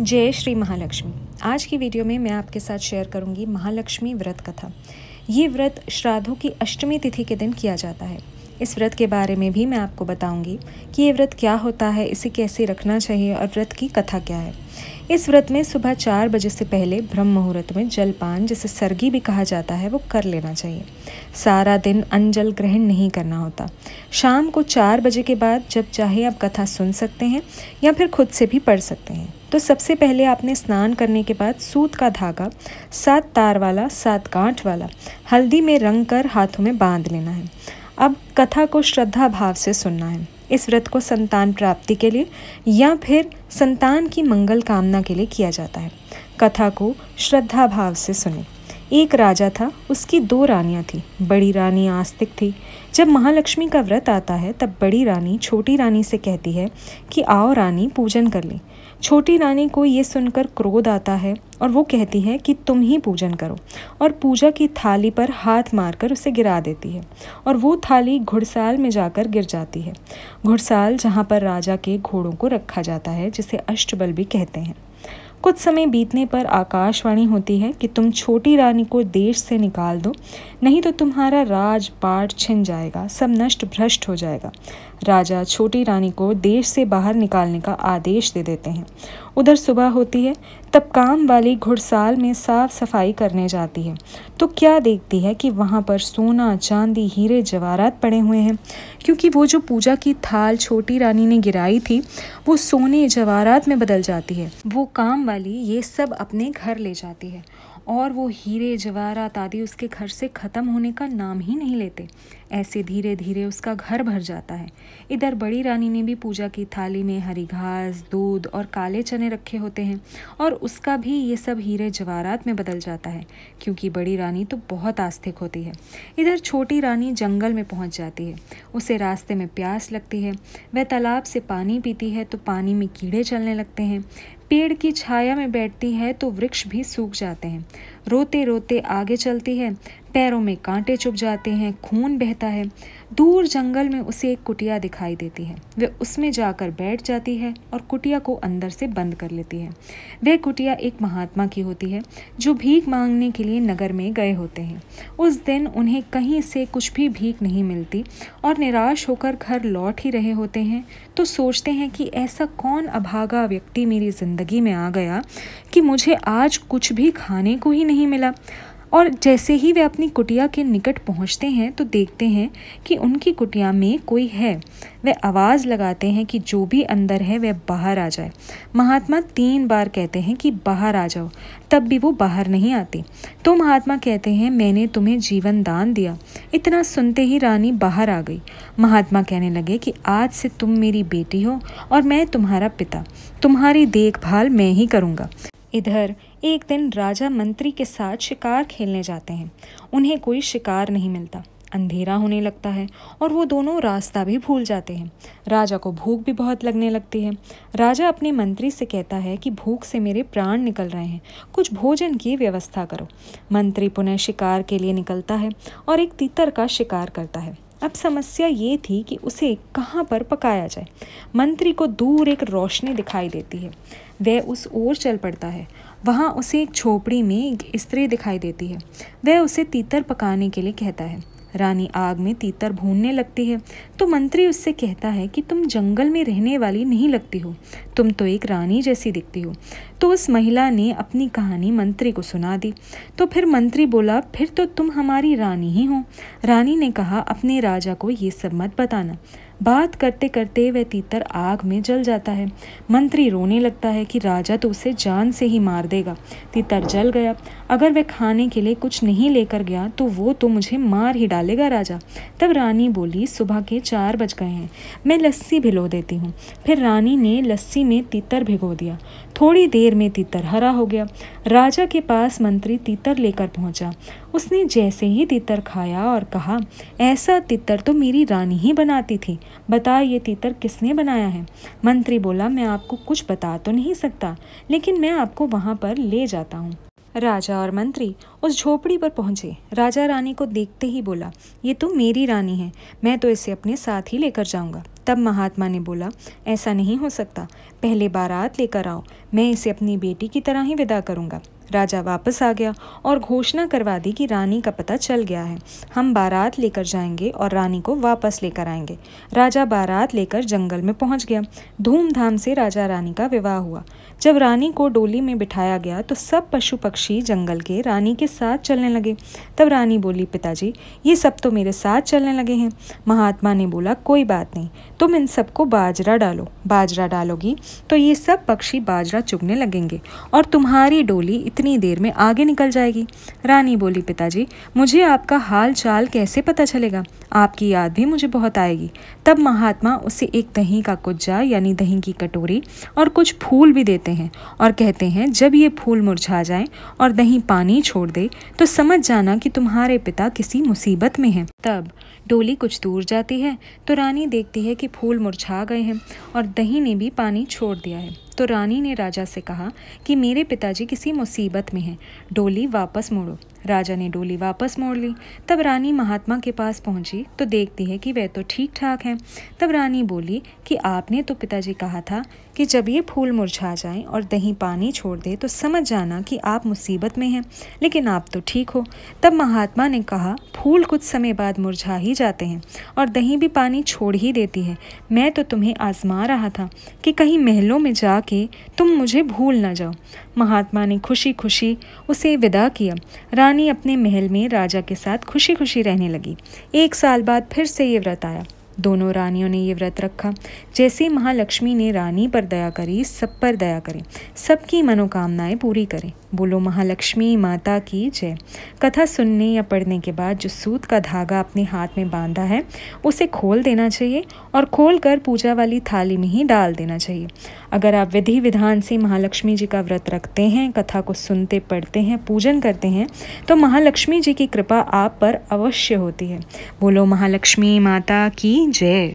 जय श्री महालक्ष्मी। आज की वीडियो में मैं आपके साथ शेयर करूंगी महालक्ष्मी व्रत कथा। ये व्रत श्राद्धों की अष्टमी तिथि के दिन किया जाता है। इस व्रत के बारे में भी मैं आपको बताऊंगी कि ये व्रत क्या होता है, इसे कैसे रखना चाहिए और व्रत की कथा क्या है। इस व्रत में सुबह 4 बजे से पहले ब्रह्म मुहूर्त में जलपान, जिसे सर्गी भी कहा जाता है, वो कर लेना चाहिए। सारा दिन अन्न जल ग्रहण नहीं करना होता। शाम को 4 बजे के बाद जब चाहे आप कथा सुन सकते हैं या फिर खुद से भी पढ़ सकते हैं। तो सबसे पहले आपने स्नान करने के बाद सूत का धागा 7 तार वाला 7 गांठ वाला हल्दी में रंग कर हाथों में बांध लेना है। अब कथा को श्रद्धा भाव से सुनना है। इस व्रत को संतान प्राप्ति के लिए या फिर संतान की मंगल कामना के लिए किया जाता है। कथा को श्रद्धा भाव से सुने। एक राजा था, उसकी 2 रानियां थी। बड़ी रानी आस्तिक थी। जब महालक्ष्मी का व्रत आता है तब बड़ी रानी छोटी रानी से कहती है कि आओ रानी, पूजन कर ले। छोटी रानी को ये सुनकर क्रोध आता है और वो कहती है कि तुम ही पूजन करो, और पूजा की थाली पर हाथ मारकर उसे गिरा देती है और वो थाली घुड़साल में जाकर गिर जाती है। घुड़साल जहाँ पर राजा के घोड़ों को रखा जाता है, जिसे अष्टबल भी कहते हैं। कुछ समय बीतने पर आकाशवाणी होती है कि तुम छोटी रानी को देश से निकाल दो, नहीं तो तुम्हारा राज पाट छिन जाएगा, सब नष्ट भ्रष्ट हो जाएगा। राजा छोटी रानी को देश से बाहर निकालने का आदेश दे देते हैं। उधर सुबह होती है, तब काम वाली घुड़साल में साफ सफाई करने जाती है तो क्या देखती है कि वहाँ पर सोना, चांदी, हीरे जवाहरात पड़े हुए हैं, क्योंकि वो जो पूजा की थाल छोटी रानी ने गिराई थी वो सोने जवाहरात में बदल जाती है। वो काम वाली ये सब अपने घर ले जाती है और वो हीरे जवाहरात आदि उसके घर से ख़त्म होने का नाम ही नहीं लेते। ऐसे धीरे धीरे उसका घर भर जाता है। इधर बड़ी रानी ने भी पूजा की थाली में हरी घास, दूध और काले चने रखे होते हैं और उसका भी ये सब हीरे जवाहरात में बदल जाता है, क्योंकि बड़ी रानी तो बहुत आस्तिक होती है। इधर छोटी रानी जंगल में पहुंच जाती है। उसे रास्ते में प्यास लगती है। वह तालाब से पानी पीती है तो पानी में कीड़े चलने लगते हैं। पेड़ की छाया में बैठती है तो वृक्ष भी सूख जाते हैं। रोते रोते आगे चलती है, पैरों में कांटे चुभ जाते हैं, खून बहता है। दूर जंगल में उसे एक कुटिया दिखाई देती है। वह उसमें जाकर बैठ जाती है और कुटिया को अंदर से बंद कर लेती है। वह कुटिया एक महात्मा की होती है जो भीख मांगने के लिए नगर में गए होते हैं। उस दिन उन्हें कहीं से कुछ भी भीख नहीं मिलती और निराश होकर घर लौट ही रहे होते हैं तो सोचते हैं कि ऐसा कौन अभागा व्यक्ति मेरी ज़िंदगी में आ गया कि मुझे आज कुछ भी खाने को ही नहीं मिला। और जैसे ही वे अपनी कुटिया के निकट पहुंचते हैं तो देखते हैं कि उनकी कुटिया में कोई है। वे आवाज़ लगाते हैं कि जो भी अंदर है वह बाहर आ जाए। महात्मा 3 बार कहते हैं कि बाहर आ जाओ, तब भी वो बाहर नहीं आती। तो महात्मा कहते हैं, मैंने तुम्हें जीवन दान दिया। इतना सुनते ही रानी बाहर आ गई। महात्मा कहने लगे कि आज से तुम मेरी बेटी हो और मैं तुम्हारा पिता। तुम्हारी देखभाल मैं ही करूँगा। इधर एक दिन राजा मंत्री के साथ शिकार खेलने जाते हैं। उन्हें कोई शिकार नहीं मिलता। अंधेरा होने लगता है और वो दोनों रास्ता भी भूल जाते हैं। राजा को भूख भी बहुत लगने लगती है। राजा अपने मंत्री से कहता है कि भूख से मेरे प्राण निकल रहे हैं, कुछ भोजन की व्यवस्था करो। मंत्री पुनः शिकार के लिए निकलता है और एक तीतर का शिकार करता है। अब समस्या ये थी कि उसे कहाँ पर पकाया जाए। मंत्री को दूर एक रोशनी दिखाई देती है। वह उस ओर चल पड़ता है। वहाँ उसे एक झोपड़ी में एक स्त्री दिखाई देती है। वह उसे तीतर पकाने के लिए कहता है। रानी आग में तीतर भूनने लगती है तो मंत्री उससे कहता है कि तुम जंगल में रहने वाली नहीं लगती हो, तुम तो एक रानी जैसी दिखती हो। तो उस महिला ने अपनी कहानी मंत्री को सुना दी। तो फिर मंत्री बोला, फिर तो तुम हमारी रानी ही हो। रानी ने कहा, अपने राजा को ये सब मत बताना। बात करते करते वह तीतर आग में जल जाता है। मंत्री रोने लगता है कि राजा तो उसे जान से ही मार देगा। तीतर जल गया। अगर वह खाने के लिए कुछ नहीं लेकर गया तो वो तो मुझे मार ही डालेगा राजा। तब रानी बोली, सुबह के 4 बज गए हैं, मैं लस्सी भिगो देती हूँ। फिर रानी ने लस्सी में तीतर भिगो दिया। थोड़ी देर में तीतर हरा हो गया। राजा के पास मंत्री तीतर लेकर पहुंचा। उसने जैसे ही तीतर खाया और कहा, ऐसा तीतर तो मेरी रानी ही बनाती थी, बता ये तीतर किसने बनाया है। मंत्री बोला, मैं आपको कुछ बता तो नहीं सकता, लेकिन मैं आपको वहाँ पर ले जाता हूँ। राजा और मंत्री उस झोपड़ी पर पहुंचे। राजा रानी को देखते ही बोला, ये तो मेरी रानी है, मैं तो इसे अपने साथ ही लेकर जाऊंगा। तब महात्मा ने बोला, ऐसा नहीं हो सकता, पहले बारात लेकर आओ, मैं इसे अपनी बेटी की तरह ही विदा करूँगा। राजा वापस आ गया और घोषणा करवा दी कि रानी का पता चल गया है। हम बारात लेकर जाएंगे और रानी को वापस लेकर आएंगे। राजा बारात लेकर जंगल में पहुंच गया। धूमधाम से राजा रानी का विवाह हुआ। जब रानी को डोली में बिठाया गया तो सब पशु पक्षी जंगल के रानी के साथ चलने लगे। तब रानी बोली, पिताजी, ये सब तो मेरे साथ चलने लगे हैं। महात्मा ने बोला, कोई बात नहीं, तुम इन सबको बाजरा डालो। बाजरा डालोगी तो ये सब पक्षी बाजरा चुगने लगेंगे और तुम्हारी डोली इतनी देर में आगे निकल जाएगी। रानी बोली, पिताजी, मुझे आपका हाल चाल कैसे पता चलेगा? आपकी याद भी मुझे बहुत आएगी। तब महात्मा उसे एक दही का कुज्जा यानी दही की कटोरी और कुछ फूल भी देते हैं और कहते हैं, जब ये फूल मुरझा जाएं और दही पानी छोड़ दे तो समझ जाना कि तुम्हारे पिता किसी मुसीबत में हैं। तब डोली कुछ दूर जाती है तो रानी देखती है कि फूल मुरझा गए हैं और दही ने भी पानी छोड़ दिया है। तो रानी ने राजा से कहा कि मेरे पिताजी किसी मुसीबत में हैं, डोली वापस मोड़ो। राजा ने डोली वापस मोड़ ली। तब रानी महात्मा के पास पहुंची तो देखती है कि वह तो ठीक ठाक हैं। तब रानी बोली कि आपने तो पिताजी कहा था कि जब ये फूल मुरझा जाएं और दही पानी छोड़ दे तो समझ जाना कि आप मुसीबत में हैं, लेकिन आप तो ठीक हो। तब महात्मा ने कहा, फूल कुछ समय बाद मुरझा ही जाते हैं और दही भी पानी छोड़ ही देती है। मैं तो तुम्हें आजमा रहा था कि कहीं महलों में जाके तुम मुझे भूल न जाओ। महात्मा ने खुशी खुशी उसे विदा किया। रानी अपने महल में राजा के साथ खुशी खुशी रहने लगी। 1 साल बाद फिर से ये व्रत आया। दोनों रानियों ने ये व्रत रखा। जैसे महालक्ष्मी ने रानी पर दया करी, सब पर दया करें, सबकी मनोकामनाएं पूरी करें। बोलो महालक्ष्मी माता की जय। कथा सुनने या पढ़ने के बाद जो सूत का धागा अपने हाथ में बांधा है उसे खोल देना चाहिए और खोलकर पूजा वाली थाली में ही डाल देना चाहिए। अगर आप विधि विधान से महालक्ष्मी जी का व्रत रखते हैं, कथा को सुनते पढ़ते हैं, पूजन करते हैं, तो महालक्ष्मी जी की कृपा आप पर अवश्य होती है। बोलो महालक्ष्मी माता की जय।